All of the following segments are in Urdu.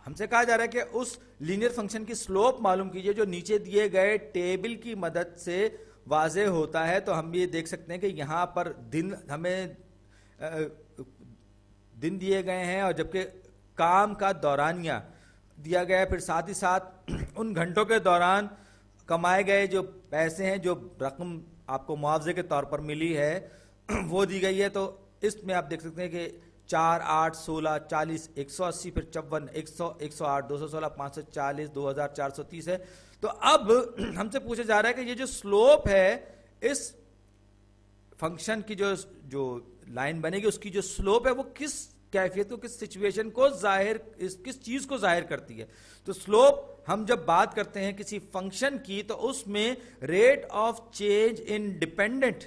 ہم سے کہا جا رہا ہے کہ اس لینئر فنکشن کی سلوپ معلوم کیجئے جو نیچے دیے گئے ٹیبل کی مدد سے واضح ہوتا ہے. تو ہم یہ دیکھ سکتے ہیں کہ یہاں پر دن ہمیں دن دیے گئے ہیں اور جبکہ کام کا دورانیہ دیا گیا ہے, پھر ساتھ ہی ساتھ ان گھنٹوں کے دوران کمائے گئے جو پیسے ہیں, جو رقم آپ کو معاوضے کے طور پر ملی ہے وہ دی گئی ہے. تو اس میں آپ دیکھ سکتے ہیں کہ 4, 8, 16, 40, 180, پھر 54, 100, 108, 216, 540, 2430 ہے. تو اب ہم سے پوچھا جا رہا ہے کہ یہ جو سلوپ ہے اس فنکشن کی جو لائن بنے گی اس کی جو سلوپ ہے وہ کس کیفیت کو, کس سچویشن کو ظاہر, کس چیز کو ظاہر کرتی ہے. تو سلوپ ہم جب بات کرتے ہیں کسی فنکشن کی تو اس میں rate of change in dependent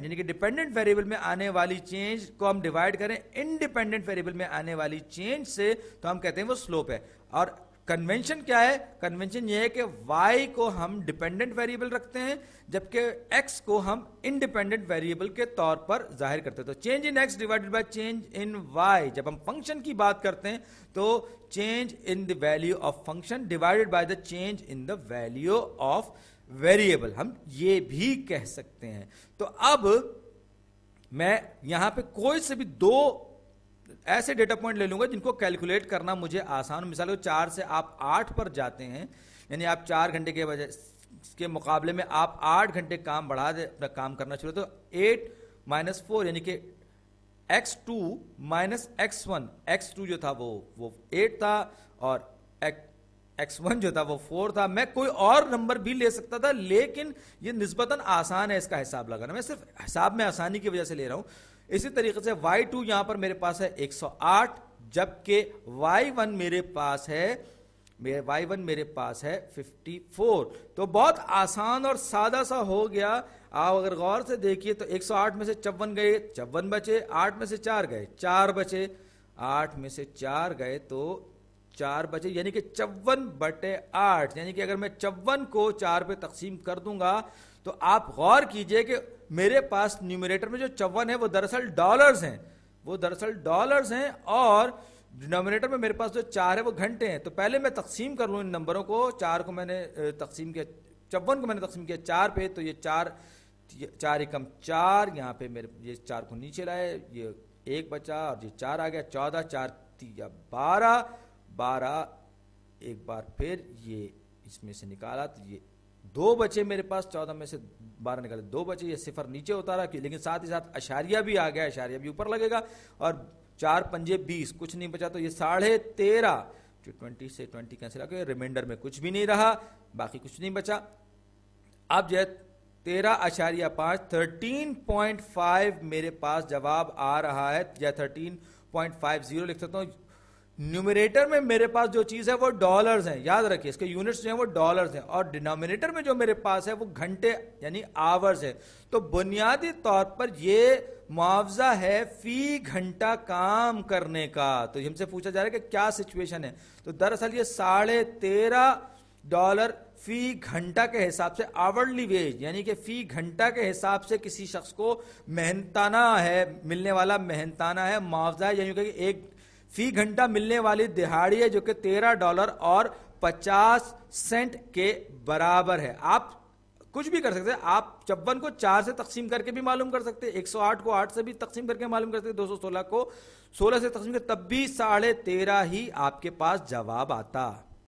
یعنی کہ ڈیپینڈنٹ ویریبل میں آنے والی چینج کو ہم ڈیوائڈ کریں انڈیپینڈنٹ ویریبل میں آنے والی چینج سے تو ہم کہتے ہیں وہ سلوپ ہے. اور کنونشن کیا ہے؟ کنونشن یہ ہے کہ y کو ہم ڈیپینڈنٹ ویریبل رکھتے ہیں جبکہ x کو ہم انڈیپینڈنٹ ویریبل کے طور پر ظاہر کرتے ہیں. تو change in x divided by change in y, جب ہم فنکشن کی بات کرتے ہیں تو change in the value of function divided by the change in the value of variable, ہم یہ بھی کہہ سکتے ہیں. تو اب میں یہاں پہ کوئی سے بھی دو ایسے ڈیٹا پوائنٹ لے لوں گا جن کو کیلکولیٹ کرنا مجھے آسان. مثال کو 4 سے آپ 8 پر جاتے ہیں, یعنی آپ 4 گھنٹے کے مقابلے میں آپ 8 گھنٹے کام بڑھا دے, اپنا کام کرنا شروع. تو 8 - 4 یعنی کہ x2 - x1, x2 جو تھا وہ 8 تھا اور x1 جو تھا وہ 4 تھا. میں کوئی اور نمبر بھی لے سکتا تھا لیکن یہ نسبتاً آسان ہے اس کا حساب لگانا, میں صرف حساب میں آسانی کی وجہ سے لے رہا ہوں. اسی طریقے سے y2 یہاں پر میرے پاس ہے 108 جبکہ y1 میرے پاس ہے 54. تو بہت آسان اور سادہ سا ہو گیا. آپ اگر غور سے دیکھیے تو 108 میں سے 54 گئے, 54 بچے, 8 میں سے 4 گئے, 4 بچے, 8 میں سے 4 گئے تو 4 بچے, یعنی کہ 54/8. یعنی کہ اگر میں 54 کو 4 پہ تقسیم کر دوں گا تو آپ غور کیجئے کہ میرے پاس نیومیریٹر میں جو 54 ہے وہ دراصل ڈالرز ہیں اور ڈینومینیٹر میں میرے پاس جو 4 ہے وہ گھنٹے ہیں. تو پہلے میں تقسیم کر لوں ان نمبروں کو. 4 کو میں نے تقسیم کیا, 54 کو میں نے تقسیم کیا 4 پہ, تو یہ 4 ایکم 4, یہاں پہ میرے یہ 4 کو نیچے لائے, یہ 1 بچا اور یہ 4 آ گیا, 14, 4 3 12, ایک بار پھر یہ اس میں سے نکالا تو یہ 2 بچے میرے پاس, 14 میں سے 12 نکالے 2 بچے, یہ صفر نیچے اتارا لیکن ساتھ ہی ساتھ اشاریہ بھی آ گیا, اشاریہ بھی اوپر لگے گا, اور 4 پنجے 20, کچھ نہیں بچا, تو یہ 13.5 جو 20 سے 20 کینسل آ گیا, ریمائنڈر میں کچھ بھی نہیں رہا, باقی کچھ نہیں بچا. اب جو ہے 13.5 13.5 میرے پاس جواب آ رہا ہے, یا 13.50 لکھ سکتا ہوں. نیومیریٹر میں میرے پاس جو چیز ہے وہ ڈالرز ہیں, یاد رکھیے اس کے یونٹس جو ہیں وہ ڈالرز ہیں, اور ڈینومینیٹر میں جو میرے پاس ہے وہ گھنٹے یعنی آورز ہے. تو بنیادی طور پر یہ معاوضہ ہے فی گھنٹہ کام کرنے کا. تو ہم سے پوچھا جا رہا ہے کہ کیا سچویشن ہے, تو دراصل یہ $13.5 فی گھنٹہ کے حساب سے آورلی ویج, یعنی کہ فی گھنٹہ کے حساب سے کسی شخص کو محنتانہ ہے, ملنے والا محنتانہ ہے معاوضہ ہے, یعنی کہ ایک فی گھنٹہ ملنے والی دہاڑی ہے جو کہ $13.50 کے برابر ہے. آپ کچھ بھی کر سکتے ہیں, آپ 54 کو 4 سے تقسیم کر کے بھی معلوم کر سکتے ہیں, 108 کو 8 سے بھی تقسیم کر کے معلوم کر سکتے ہیں, 216 کو 16 سے تقسیم کر تب بھی 13.5 ہی آپ کے پاس جواب آتا.